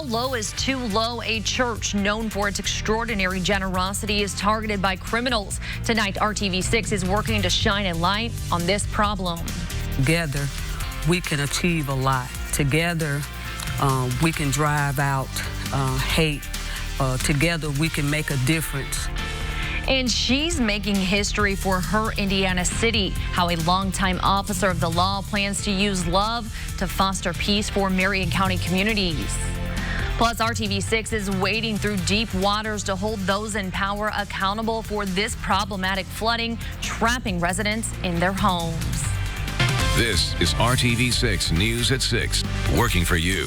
low is too low. A church known for its extraordinary generosity is targeted by criminals. Tonight, RTV6 is working to shine a light on this problem. Together, we can achieve a lot. Together, we can drive out hate. Together, we can make a difference. And she's making history for her Indiana city. How a longtime officer of the law plans to use love to foster peace for Marion County communities. Plus, RTV6 is wading through deep waters to hold those in power accountable for this problematic flooding, trapping residents in their homes. This is RTV6 News at 6, working for you.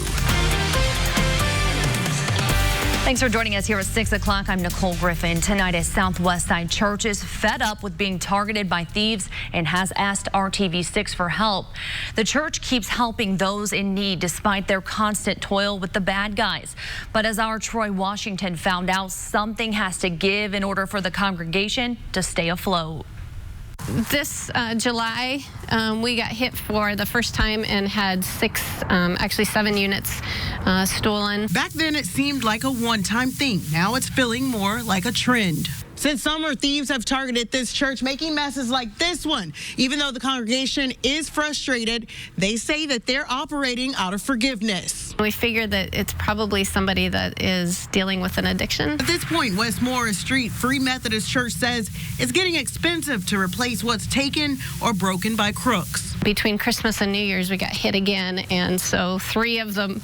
Thanks for joining us here at 6 o'clock. I'm Nicole Griffin. Tonight, a Southwest Side church is fed up with being targeted by thieves and has asked RTV6 for help. The church keeps helping those in need despite their constant toil with the bad guys. But as our Troy Washington found out, something has to give in order for the congregation to stay afloat. This July, we got hit for the first time and had actually 7 units stolen. Back then, it seemed like a one-time thing. Now it's feeling more like a trend. Since summer, thieves have targeted this church, making messes like this one. Even though the congregation is frustrated, they say that they're operating out of forgiveness. We figure that it's probably somebody that is dealing with an addiction. At this point, West Morris Street Free Methodist Church says it's getting expensive to replace what's taken or broken by crooks. Between Christmas and New Year's, we got hit again, and so 3 of them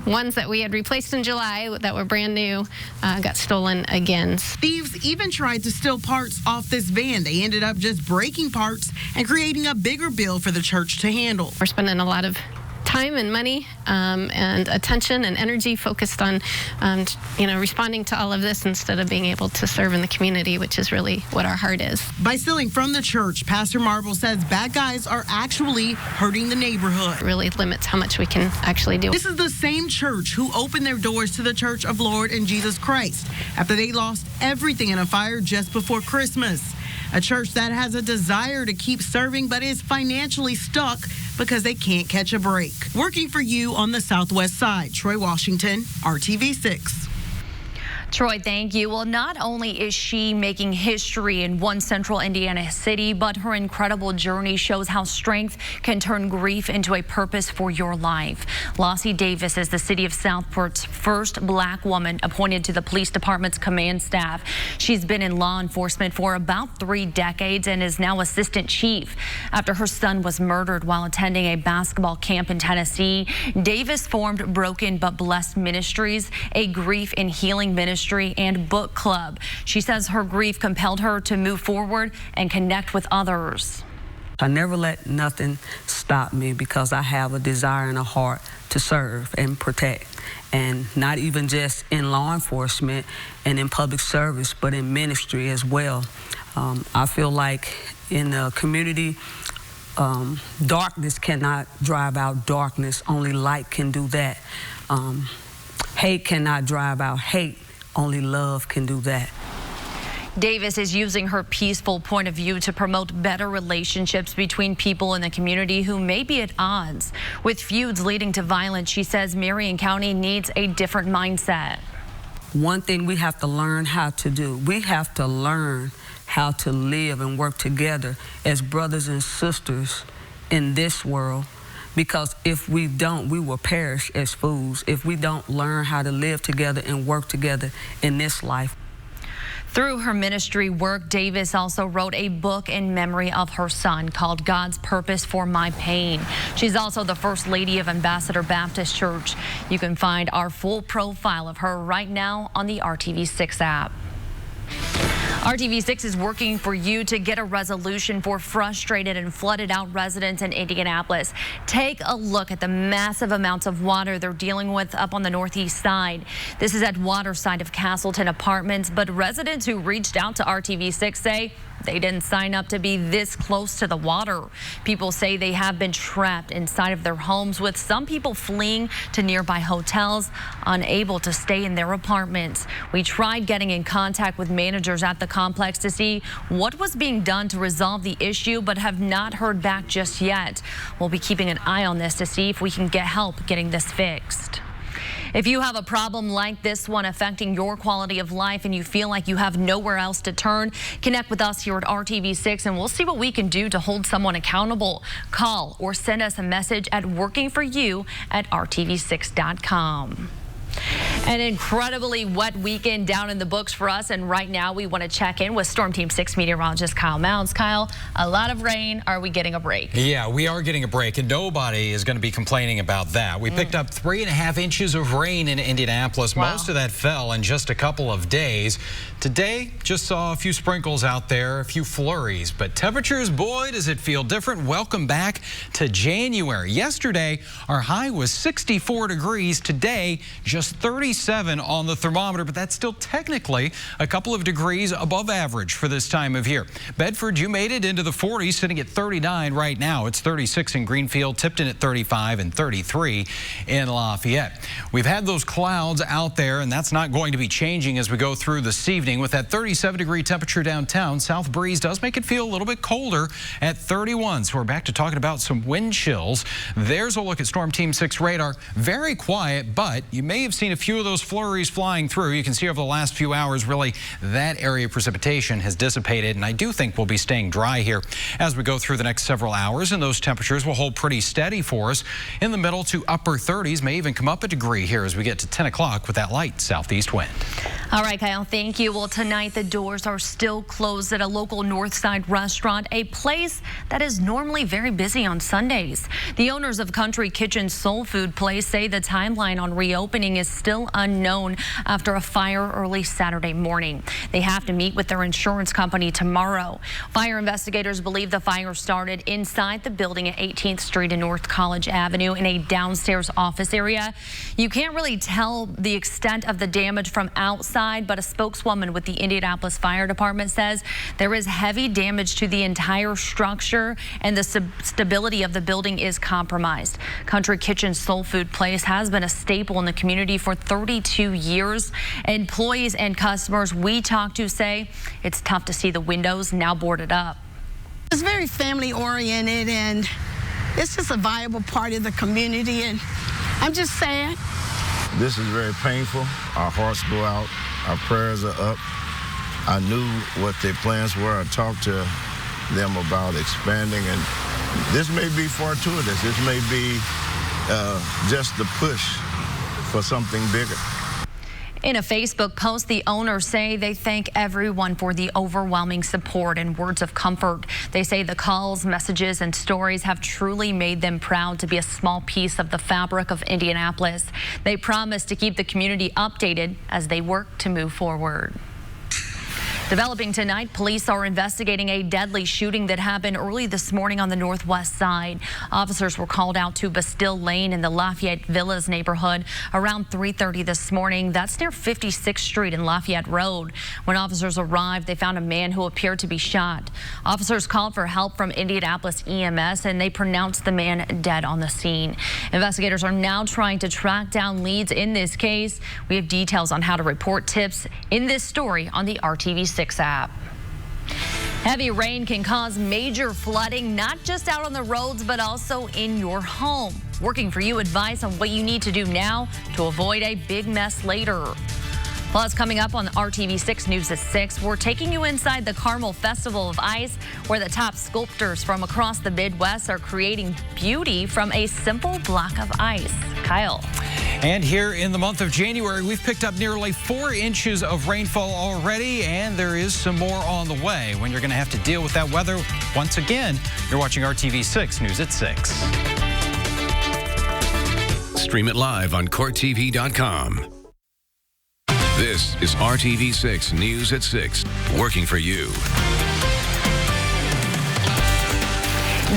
ones that we had replaced in July that were brand new got stolen again. Thieves even tried to steal parts off this van. They ended up just breaking parts and creating a bigger bill for the church to handle. We're spending a lot of time and money and attention and energy focused on responding to all of this instead of being able to serve in the community, which is really what our heart is. By stealing from the church, Pastor Marble says bad guys are actually hurting the neighborhood. It really limits how much we can actually do. This is the same church who opened their doors to the Church of Lord and Jesus Christ after they lost everything in a fire just before Christmas. A church that has a desire to keep serving but is financially stuck because they can't catch a break. Working for you on the Southwest Side, Troy Washington, RTV6. Troy, thank you. Well, not only is she making history in one central Indiana city, but her incredible journey shows how strength can turn grief into a purpose for your life. Lossie Davis is the city of Southport's first black woman appointed to the police department's command staff. She's been in law enforcement for about 3 decades and is now assistant chief. After her son was murdered while attending a basketball camp in Tennessee, Davis formed Broken But Blessed Ministries, a grief and healing ministry and book club. She says her grief compelled her to move forward and connect with others. I never let nothing stop me because I have a desire and a heart to serve and protect. And not even just in law enforcement and in public service, but in ministry as well. I feel like in the community, darkness cannot drive out darkness. Only light can do that. Hate cannot drive out hate. Only love can do that. Davis is using her peaceful point of view to promote better relationships between people in the community who may be at odds. With feuds leading to violence, she says Marion County needs a different mindset. One thing we have to learn how to do, we have to learn how to live and work together as brothers and sisters in this world. Because if we don't, we will perish as fools if we don't learn how to live together and work together in this life. Through her ministry work, Davis also wrote a book in memory of her son called God's Purpose for My Pain. She's also the First Lady of Ambassador Baptist Church. You can find our full profile of her right now on the RTV6 app. RTV6 is working for you to get a resolution for frustrated and flooded out residents in Indianapolis. Take a look at the massive amounts of water they're dealing with up on the northeast side. This is at waterside of Castleton Apartments, but residents who reached out to RTV6 say they didn't sign up to be this close to the water. People say they have been trapped inside of their homes, with some people fleeing to nearby hotels, unable to stay in their apartments. We tried getting in contact with managers at the complex to see what was being done to resolve the issue, but have not heard back just yet. We'll be keeping an eye on this to see if we can get help getting this fixed. If you have a problem like this one affecting your quality of life and you feel like you have nowhere else to turn, connect with us here at RTV6 and we'll see what we can do to hold someone accountable. Call or send us a message at workingforyou@rtv6.com. An incredibly wet weekend down in the books for us, and right now we want to check in with Storm Team 6 meteorologist Kyle Mounds. Kyle, a lot of rain. Are we getting a break? Yeah, we are getting a break, and nobody is going to be complaining about that. We picked up 3.5 inches of rain in Indianapolis. Wow. Most of that fell in just a couple of days. Today, just saw a few sprinkles out there, a few flurries, but temperatures, boy, does it feel different. Welcome back to January. Yesterday, our high was 64 degrees. Today, just 37 on the thermometer, but that's still technically a couple of degrees above average for this time of year. Bedford, you made it into the 40s, sitting at 39 right now. It's 36 in Greenfield, Tipton at 35 and 33 in Lafayette. We've had those clouds out there, and that's not going to be changing as we go through this evening. With that 37-degree temperature downtown, south breeze does make it feel a little bit colder at 31. So we're back to talking about some wind chills. There's a look at Storm Team 6 radar. Very quiet, but you may have seen a few of those flurries flying through. You can see over the last few hours, really, that area of precipitation has dissipated, and I do think we'll be staying dry here as we go through the next several hours, and those temperatures will hold pretty steady for us in the middle to upper 30s, may even come up a degree here as we get to 10 o'clock with that light southeast wind. All right, Kyle, thank you. Well, tonight the doors are still closed at a local North Side restaurant, a place that is normally very busy on Sundays. The owners of Country Kitchen Soul Food Place say the timeline on reopening is still unknown after a fire early Saturday morning. They have to meet with their insurance company tomorrow. Fire investigators believe the fire started inside the building at 18th Street and North College Avenue in a downstairs office area. You can't really tell the extent of the damage from outside, but a spokeswoman with the Indianapolis Fire Department says there is heavy damage to the entire structure and the stability of the building is compromised. Country Kitchen Soul Food Place has been a staple in the community for 32 years. Employees and customers we talk to say it's tough to see the windows now boarded up. It's very family oriented and it's just a viable part of the community, and I'm just sad. This is very painful. Our hearts go out. Our prayers are up. I knew what their plans were. I talked to them about expanding, and this may be fortuitous. This may be just the push for something bigger. In a Facebook post, the owners say they thank everyone for the overwhelming support and words of comfort. They say the calls, messages, and stories have truly made them proud to be a small piece of the fabric of Indianapolis. They promise to keep the community updated as they work to move forward. Developing tonight, police are investigating a deadly shooting that happened early this morning on the northwest side. Officers were called out to Bastille Lane in the Lafayette Villas neighborhood around 3:30 this morning. That's near 56th Street and Lafayette Road. When officers arrived, they found a man who appeared to be shot. Officers called for help from Indianapolis EMS, and they pronounced the man dead on the scene. Investigators are now trying to track down leads in this case. We have details on how to report tips in this story on the RTV6 app. Heavy rain can cause major flooding, not just out on the roads, but also in your home. Working for You advice on what you need to do now to avoid a big mess later. Plus, coming up on RTV6 News at 6, we're taking you inside the Carmel Festival of Ice, where the top sculptors from across the Midwest are creating beauty from a simple block of ice. Kyle. And here in the month of January, we've picked up nearly 4 inches of rainfall already, and there is some more on the way when you're going to have to deal with that weather. Once again, you're watching RTV6 News at 6. Stream it live on CourtTV.com. This is RTV6 News at 6, working for you.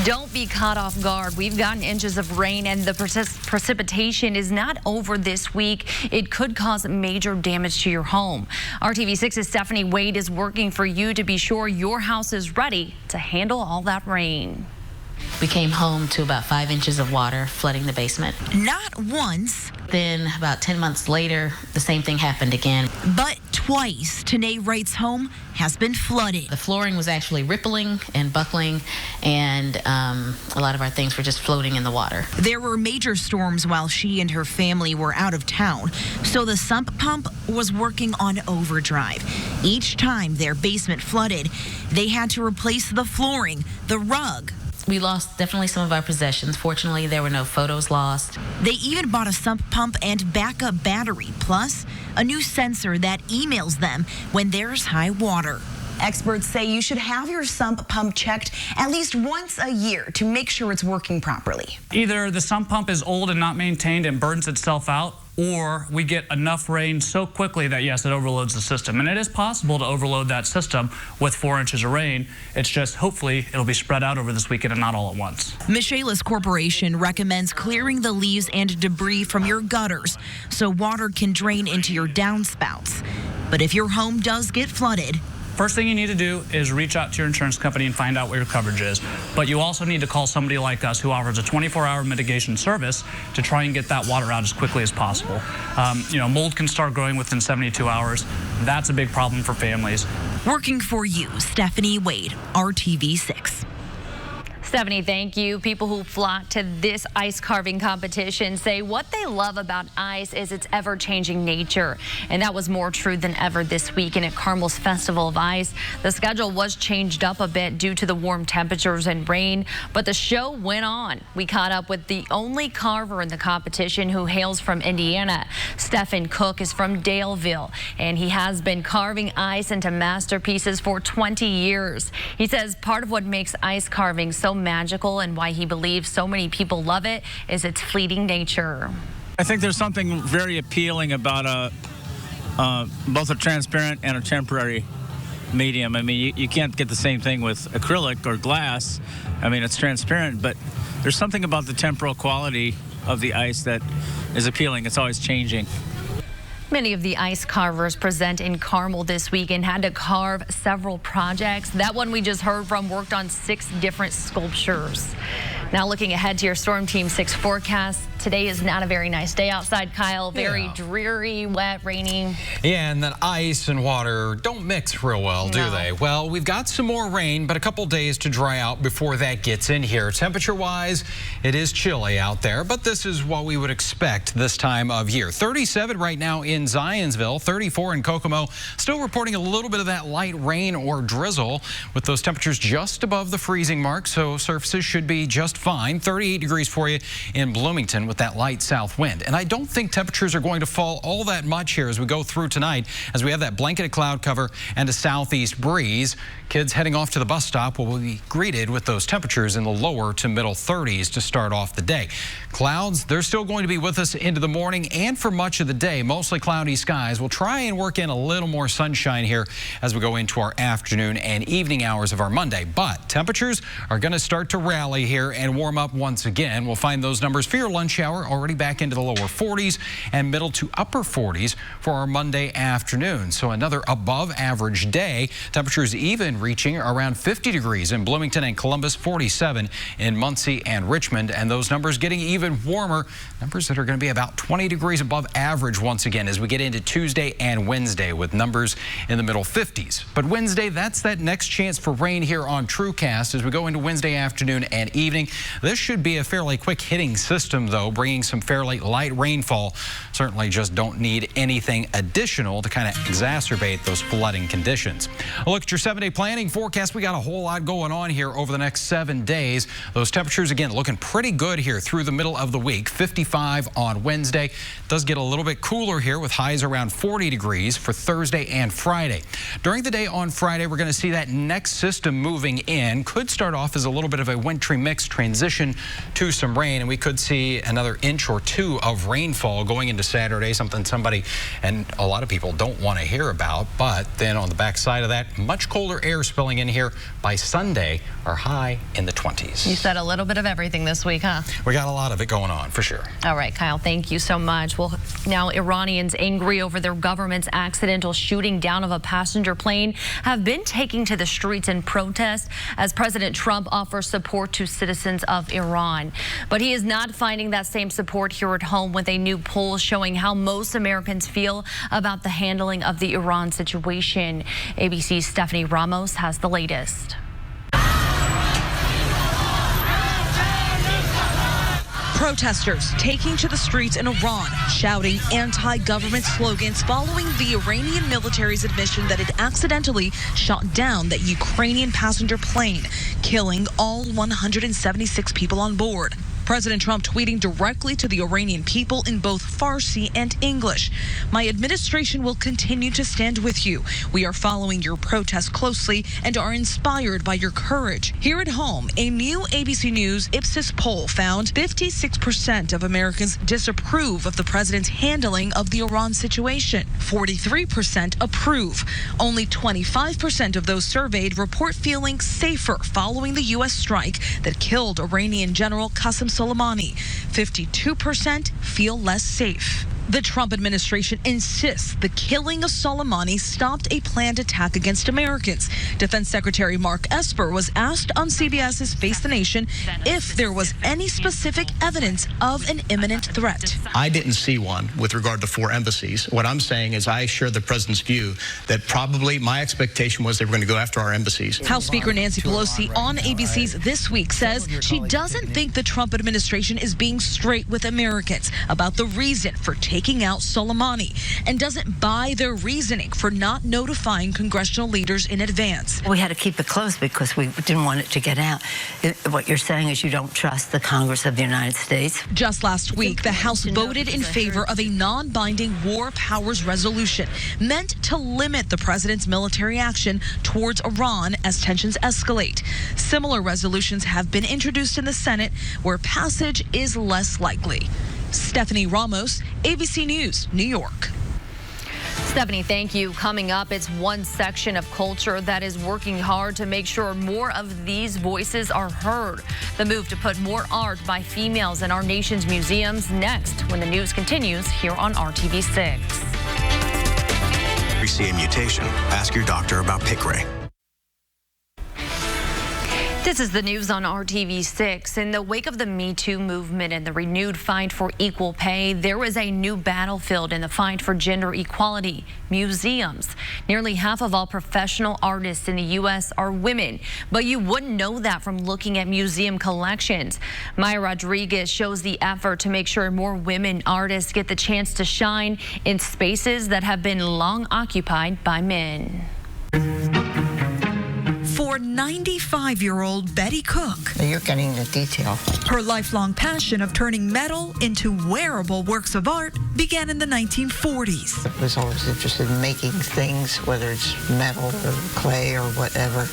Don't be caught off guard. We've gotten inches of rain, and the precipitation is not over this week. It could cause major damage to your home. RTV6's Stephanie Wade is working for you to be sure your house is ready to handle all that rain. We came home to about 5 inches of water flooding the basement. Not once, then about 10 months later, the same thing happened again. But twice, Tanae Wright's home has been flooded. The flooring was actually rippling and buckling, and a lot of our things were just floating in the water. There were major storms while she and her family were out of town, so the sump pump was working on overdrive. Each time their basement flooded, they had to replace the flooring, the rug. We lost definitely some of our possessions. Fortunately, there were no photos lost. They even bought a sump pump and backup battery, plus a new sensor that emails them when there's high water. Experts say you should have your sump pump checked at least once a year to make sure it's working properly. Either the sump pump is old and not maintained and burns itself out, or we get enough rain so quickly that, yes, it overloads the system. And it is possible to overload that system with 4 inches of rain. It's just hopefully it'll be spread out over this weekend and not all at once. Michaelis Corporation recommends clearing the leaves and debris from your gutters so water can drain into your downspouts. But if your home does get flooded, first thing you need to do is reach out to your insurance company and find out what your coverage is. But you also need to call somebody like us who offers a 24-hour mitigation service to try and get that water out as quickly as possible. Mold can start growing within 72 hours. That's a big problem for families. Working for you, Stephanie Wade, RTV6. Stephanie, thank you. People who flock to this ice carving competition say what they love about ice is its ever-changing nature. And that was more true than ever this weekend at Carmel's Festival of Ice. The schedule was changed up a bit due to the warm temperatures and rain, but the show went on. We caught up with the only carver in the competition who hails from Indiana. Stephen Cook is from Daleville, and he has been carving ice into masterpieces for 20 years. He says part of what makes ice carving so magical and why he believes so many people love it is its fleeting nature. I think there's something very appealing about both a transparent and a temporary medium. I mean, you can't get the same thing with acrylic or glass. I mean, it's transparent, but there's something about the temporal quality of the ice that is appealing. It's always changing. Many of the ice carvers present in Carmel this week and had to carve several projects. That one we just heard from worked on 6 different sculptures. Now looking ahead to your Storm Team 6 forecast. Today is not a very nice day outside, Kyle. Very dreary, wet, rainy. Yeah, and then ice and water don't mix real well, do they? Well, we've got some more rain, but a couple days to dry out before that gets in here. Temperature-wise, it is chilly out there, but this is what we would expect this time of year. 37 right now in Zionsville, 34 in Kokomo. Still reporting a little bit of that light rain or drizzle with those temperatures just above the freezing mark, so surfaces should be just fine. 38 degrees for you in Bloomington with that light south wind. And I don't think temperatures are going to fall all that much here as we go through tonight, as we have that blanketed cloud cover and a southeast breeze. Kids heading off to the bus stop will be greeted with those temperatures in the lower to middle 30s to start off the day. Clouds, they're still going to be with us into the morning and for much of the day. Mostly cloudy skies. We'll try and work in a little more sunshine here as we go into our afternoon and evening hours of our Monday. But temperatures are going to start to rally here and warm up once again. We'll find those numbers for your lunch hour already back into the lower 40s and middle to upper 40s for our Monday afternoon. So another above average day. Temperatures even reaching around 50 degrees in Bloomington and Columbus, 47 in Muncie and Richmond, and those numbers getting even warmer. Numbers that are going to be about 20 degrees above average once again as we get into Tuesday and Wednesday with numbers in the middle 50s. But Wednesday, that's that next chance for rain here on TrueCast as we go into Wednesday afternoon and evening. This should be a fairly quick hitting system, though, bringing some fairly light rainfall. Certainly just don't need anything additional to kind of exacerbate those flooding conditions. A look at your 7-day planning forecast. We got a whole lot going on here over the next 7 days. Those temperatures, again, looking pretty good here through the middle of the week. 55 on Wednesday. Does get a little bit cooler here with highs around 40 degrees for Thursday and Friday. During the day on Friday, we're going to see that next system moving in. Could start off as a little bit of a wintry mix transition to some rain, and we could see another inch or two of rainfall going into Saturday, something somebody and a lot of people don't want to hear about. But then on the backside of that, much colder air spilling in here by Sunday. Our high in the 20s. You said a little bit of everything this week, huh? We got a lot of it going on, for sure. All right, Kyle, thank you so much. Well, now Iranians angry over their government's accidental shooting down of a passenger plane have been taking to the streets in protest as President Trump offers support to citizens of Iran. But he is not finding that same support here at home with a new poll showing how most Americans feel about the handling of the Iran situation. ABC's Stephanie Ramos has the latest. Protesters taking to the streets in Iran, shouting anti-government slogans following the Iranian military's admission that it accidentally shot down that Ukrainian passenger plane, killing all 176 people on board. President Trump tweeting directly to the Iranian people in both Farsi and English. My administration will continue to stand with you. We are following your protests closely and are inspired by your courage. Here at home, a new ABC News Ipsos poll found 56% of Americans disapprove of the president's handling of the Iran situation. 43% approve. Only 25% of those surveyed report feeling safer following the U.S. strike that killed Iranian General Qasem Soleimani. 52% feel less safe. The Trump administration insists the killing of Soleimani stopped a planned attack against Americans. Defense Secretary Mark Esper was asked on CBS's Face the Nation if there was any specific evidence of an imminent threat. I didn't see one with regard to 4 embassies. What I'm saying is I share the president's view that probably my expectation was they were going to go after our embassies. House Speaker Nancy Pelosi on ABC's This Week says she doesn't think the Trump administration is being straight with Americans about the reason for taking out Soleimani and doesn't buy their reasoning for not notifying congressional leaders in advance. We had to keep it close because we didn't want it to get out. What you're saying is you don't trust the Congress of the United States. Just last week, the House voted in favor of a non-binding war powers resolution meant to limit the president's military action towards Iran as tensions escalate. Similar resolutions have been introduced in the Senate where passage is less likely. Stephanie Ramos, ABC News, New York. Stephanie, thank you. Coming up, it's one section of culture that is working hard to make sure more of these voices are heard. The move to put more art by females in our nation's museums next when the news continues here on RTV6. If you see a mutation, ask your doctor about Piqray. This is the news on RTV6. In the wake of the Me Too movement and the renewed fight for equal pay, there is a new battlefield in the fight for gender equality: museums. Nearly half of all professional artists in the U.S. are women, but you wouldn't know that from looking at museum collections. Maya Rodriguez shows the effort to make sure more women artists get the chance to shine in spaces that have been long occupied by men. For 95-year-old Betty Cook, you're getting the detail. Her lifelong passion of turning metal into wearable works of art began in the 1940s. I was always interested in making things, whether it's metal or clay or whatever.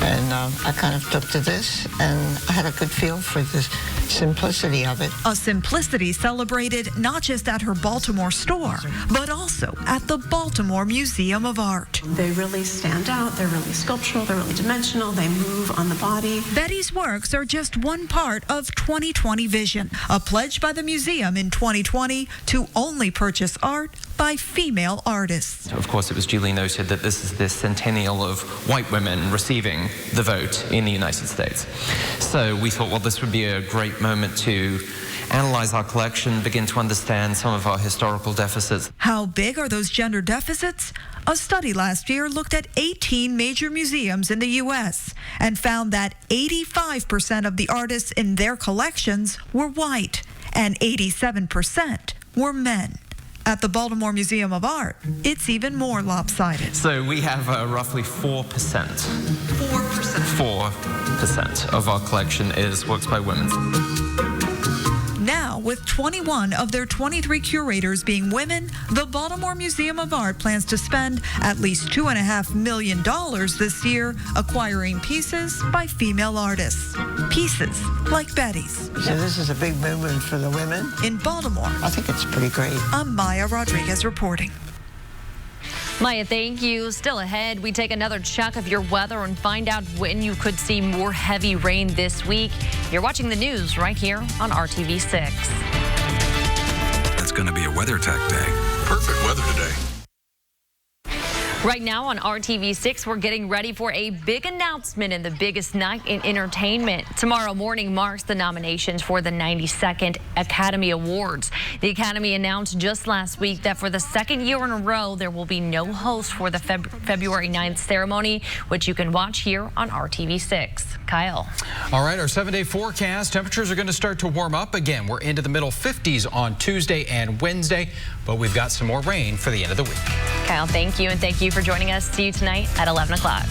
And I kind of took to this, and I had a good feel for the simplicity of it. A simplicity celebrated not just at her Baltimore store, but also at the Baltimore Museum of Art. They really stand out. They're really sculptural. They're really dimensional. They move on the body. Betty's works are just one part of 2020 Vision, a pledge by the museum in 2020 to only purchase art by female artists. Of course, it was duly noted that this is the centennial of white women receiving the vote in the United States. So we thought, well, this would be a great moment to analyze our collection, begin to understand some of our historical deficits. How big are those gender deficits? A study last year looked at 18 major museums in the U.S. and found that 85% of the artists in their collections were white and 87% were men. At the Baltimore Museum of Art, it's even more lopsided. So we have roughly 4%. 4% of our collection is works by women. Now, with 21 of their 23 curators being women, the Baltimore Museum of Art plans to spend at least $2.5 million this year acquiring pieces by female artists. Pieces like Betty's. So this is a big movement for the women? In Baltimore. I think it's pretty great. I'm Maya Rodriguez reporting. Maya, thank you. Still ahead, we take another check of your weather and find out when you could see more heavy rain this week. You're watching the news right here on RTV6. It's going to be a WeatherTech day. Perfect weather today. Right now on RTV6, we're getting ready for a big announcement and the biggest night in entertainment. Tomorrow morning marks the nominations for the 92nd Academy Awards. The Academy announced just last week that for the second year in a row, there will be no host for the February 9th ceremony, which you can watch here on RTV6. Kyle. All right, our 7-day forecast. Temperatures are going to start to warm up again. We're into the middle 50s on Tuesday and Wednesday, but we've got some more rain for the end of the week. Kyle, thank you, and thank you for joining us. See you tonight at 11 o'clock.